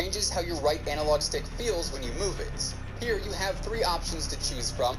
changes how your right analog stick feels when you move it. Here you have 3 options to choose from.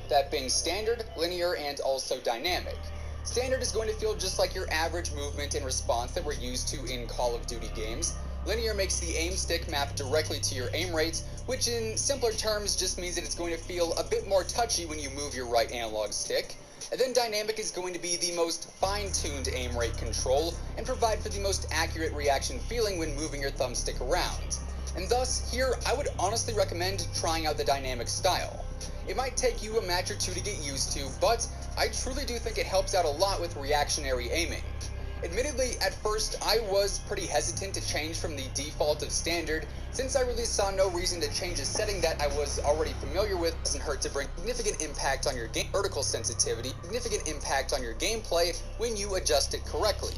That being standard, linear, and also dynamic. Standard is going to feel just like your average movement and response that we're used to in Call of Duty games. Linear makes the aim stick map directly to your aim rate, which in simpler terms just means that it's going to feel a bit more touchy when you move your right analog stick. And then dynamic is going to be the most fine-tuned aim rate control and provide for the most accurate reaction feeling when moving your thumbstick around. And thus, here I would honestly recommend trying out the dynamic style. It might take you a match or 2 to get used to, but I truly do think it helps out a lot with reactionary aiming. Admittedly, at first, I was pretty hesitant to change from the default of standard, since I really saw no reason to change a setting that I was already familiar with. It doesn't hurt to bring significant impact on your vertical sensitivity, significant impact on your gameplay when you adjust it correctly.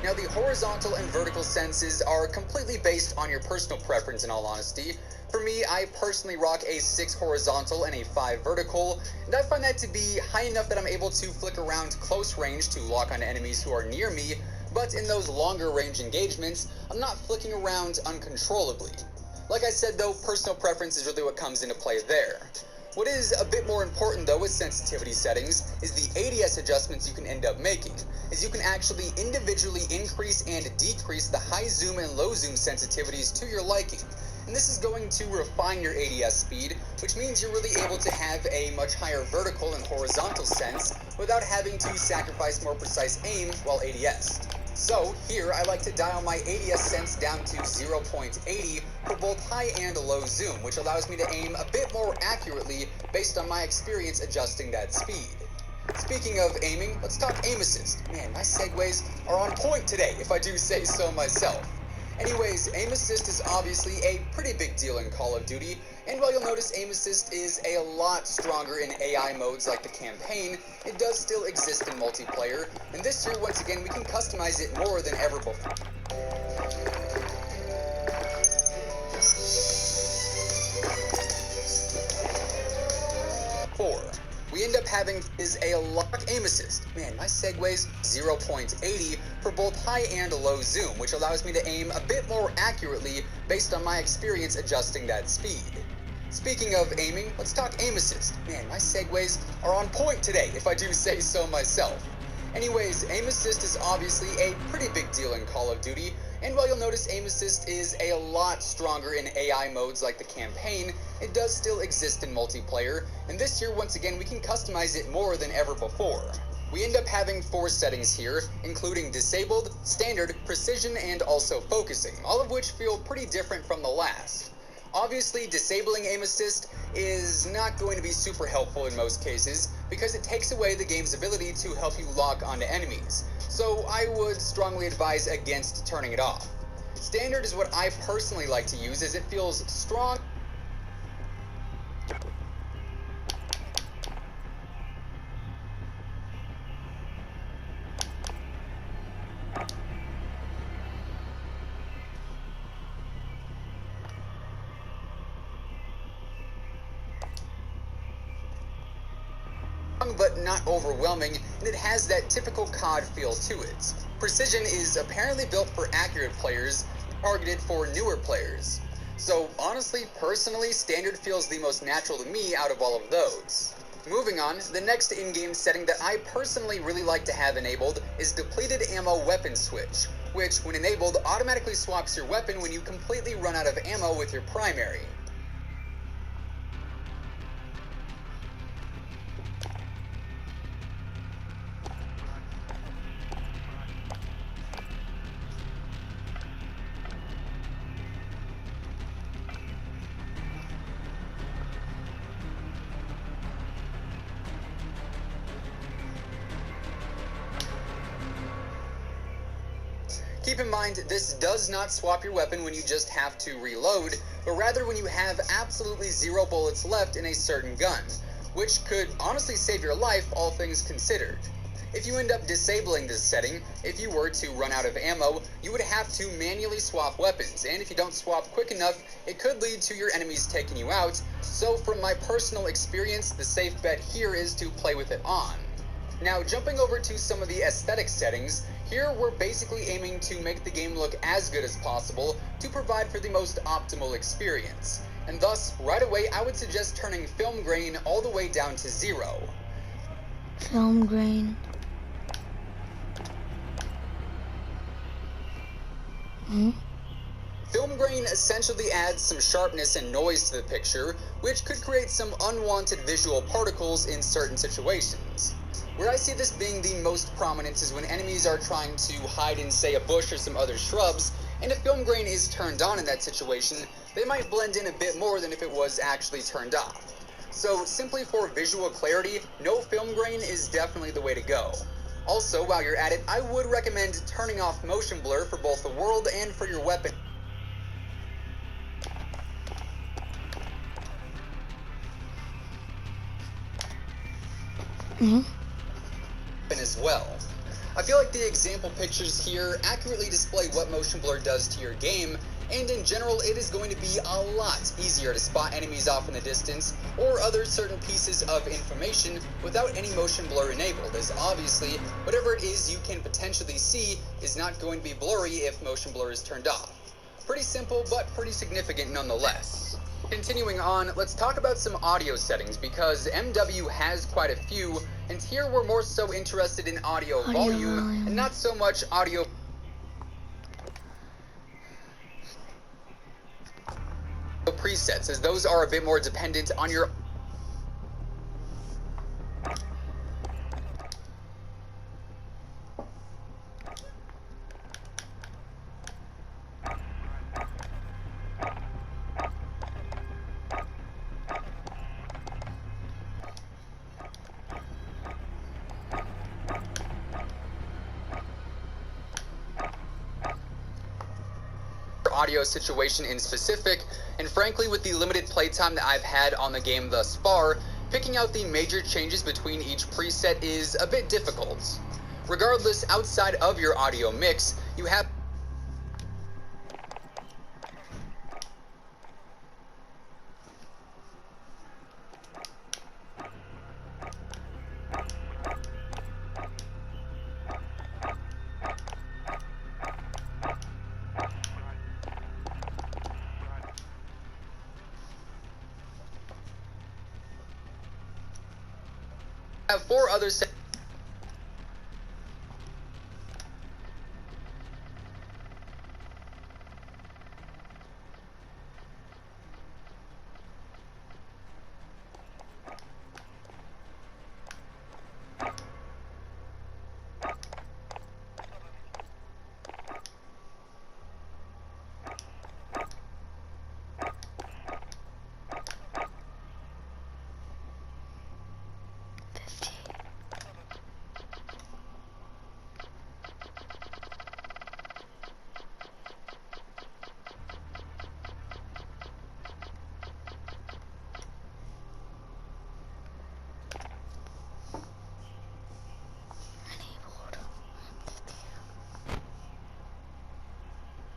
Now, the horizontal and vertical senses are completely based on your personal preference, in all honesty. For me, I personally rock a 6 horizontal and a 5 vertical, and I find that to be high enough that I'm able to flick around close range to lock on enemies who are near me, but in those longer range engagements, I'm not flicking around uncontrollably. Like I said though, personal preference is really what comes into play there. What is a bit more important though with sensitivity settings is the ADS adjustments you can end up making, as you can actually individually increase and decrease the high zoom and low zoom sensitivities to your liking. And this is going to refine your ADS speed, which means you're really able to have a much higher vertical and horizontal sense without having to sacrifice more precise aim while ADS. So here I like to dial my ADS sense down to 0.80 for both high and low zoom, which allows me to aim a bit more accurately based on my experience adjusting that speed. Speaking of aiming, let's talk aim assist. Man, my segues are on point today, if I do say so myself. Anyways, aim assist is obviously a pretty big deal in Call of Duty, and while you'll notice aim assist is a lot stronger in AI modes like the campaign, it does still exist in multiplayer, and this year once again we can customize it more than ever before. We end up having is a lock aim assist. Man, my segues 0.80 for both high and low zoom, which allows me to aim a bit more accurately based on my experience adjusting that speed. Speaking of aiming, let's talk aim assist. Man, my segues are on point today, if I do say so myself. Anyways, aim assist is obviously a pretty big deal in Call of Duty, and while you'll notice aim assist is a lot stronger in AI modes like the campaign, it does still exist in multiplayer, and this year once again we can customize it more than ever before. We end up having 4 settings here, including disabled, standard, precision, and also focusing, all of which feel pretty different from the last. Obviously, disabling aim assist is not going to be super helpful in most cases, because it takes away the game's ability to help you lock onto enemies, so I would strongly advise against turning it off. Standard is what I personally like to use, as it feels strong. But not overwhelming, and it has that typical COD feel to it. Precision is apparently built for accurate players, targeted for newer players. So honestly, personally, standard feels the most natural to me out of all of those. Moving on, the next in-game setting that I personally really like to have enabled is depleted ammo weapon switch, which when enabled automatically swaps your weapon when you completely run out of ammo with your primary. Keep in mind, this does not swap your weapon when you just have to reload, but rather when you have absolutely 0 bullets left in a certain gun, which could honestly save your life, all things considered. If you end up disabling this setting, if you were to run out of ammo, you would have to manually swap weapons, and if you don't swap quick enough, it could lead to your enemies taking you out. So from my personal experience, the safe bet here is to play with it on. Now, jumping over to some of the aesthetic settings, here we're basically aiming to make the game look as good as possible to provide for the most optimal experience. And thus, right away, I would suggest turning film grain all the way down to 0. Film grain. Film grain essentially adds some sharpness and noise to the picture, which could create some unwanted visual particles in certain situations. Where I see this being the most prominent is when enemies are trying to hide in, say, a bush or some other shrubs, and if film grain is turned on in that situation, they might blend in a bit more than if it was actually turned off. So simply for visual clarity, no film grain is definitely the way to go. Also, while you're at it, I would recommend turning off motion blur for both the world and for your weapon as well. I feel like the example pictures here accurately display what motion blur does to your game, and in general it is going to be a lot easier to spot enemies off in the distance or other certain pieces of information without any motion blur enabled, as obviously whatever it is you can potentially see is not going to be blurry if motion blur is turned off. Pretty simple, but pretty significant nonetheless. Continuing on, let's talk about some audio settings, because MW has quite a few, and here we're more so interested in audio volume and not so much audio presets, as those are a bit more dependent on your audio situation in specific, and frankly with the limited playtime that I've had on the game thus far, picking out the major changes between each preset is a bit difficult. Regardless, outside of your audio mix, you have four other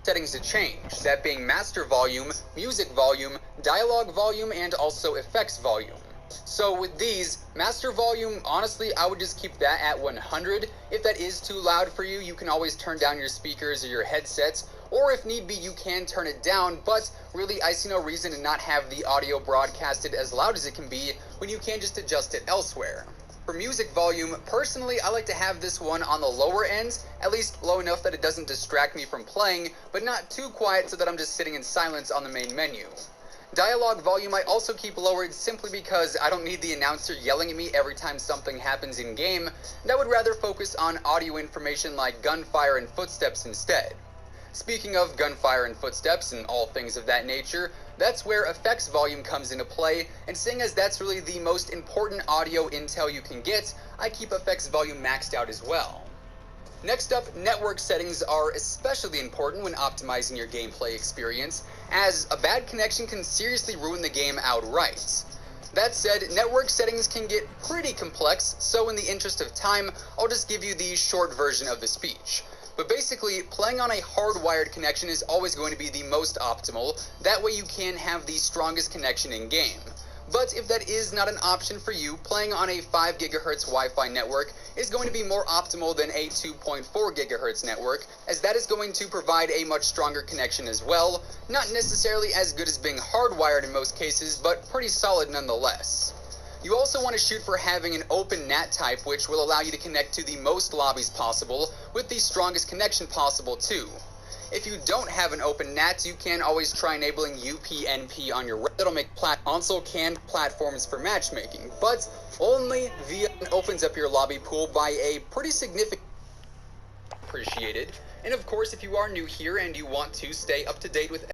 settings to change, that being master volume, music volume, dialogue volume, and also effects volume. So with these, master volume, honestly, I would just keep that at 100. If that is too loud for you, you can always turn down your speakers or your headsets, or if need be, you can turn it down, but really I see no reason to not have the audio broadcasted as loud as it can be when you can just adjust it elsewhere. For music volume, personally, I like to have this one on the lower end, at least low enough that it doesn't distract me from playing, but not too quiet so that I'm just sitting in silence on the main menu. Dialogue volume I also keep lowered simply because I don't need the announcer yelling at me every time something happens in game, and I would rather focus on audio information like gunfire and footsteps instead. Speaking of gunfire and footsteps and all things of that nature, that's where effects volume comes into play, and seeing as that's really the most important audio intel you can get, I keep effects volume maxed out as well. Next up, network settings are especially important when optimizing your gameplay experience, as a bad connection can seriously ruin the game outright. That said, network settings can get pretty complex, so in the interest of time, I'll just give you the short version of the speech. But basically, playing on a hardwired connection is always going to be the most optimal, that way you can have the strongest connection in game. But if that is not an option for you, playing on a 5 GHz Wi-Fi network is going to be more optimal than a 2.4 GHz network, as that is going to provide a much stronger connection as well, not necessarily as good as being hardwired in most cases, but pretty solid nonetheless. You also want to shoot for having an open NAT type, which will allow you to connect to the most lobbies possible, with the strongest connection possible too. If you don't have an open NAT, you can always try enabling UPnP on your router. That'll make console canned platforms for matchmaking, but only via opens up your lobby pool by a pretty significant appreciated. And of course, if you are new here and you want to stay up to date with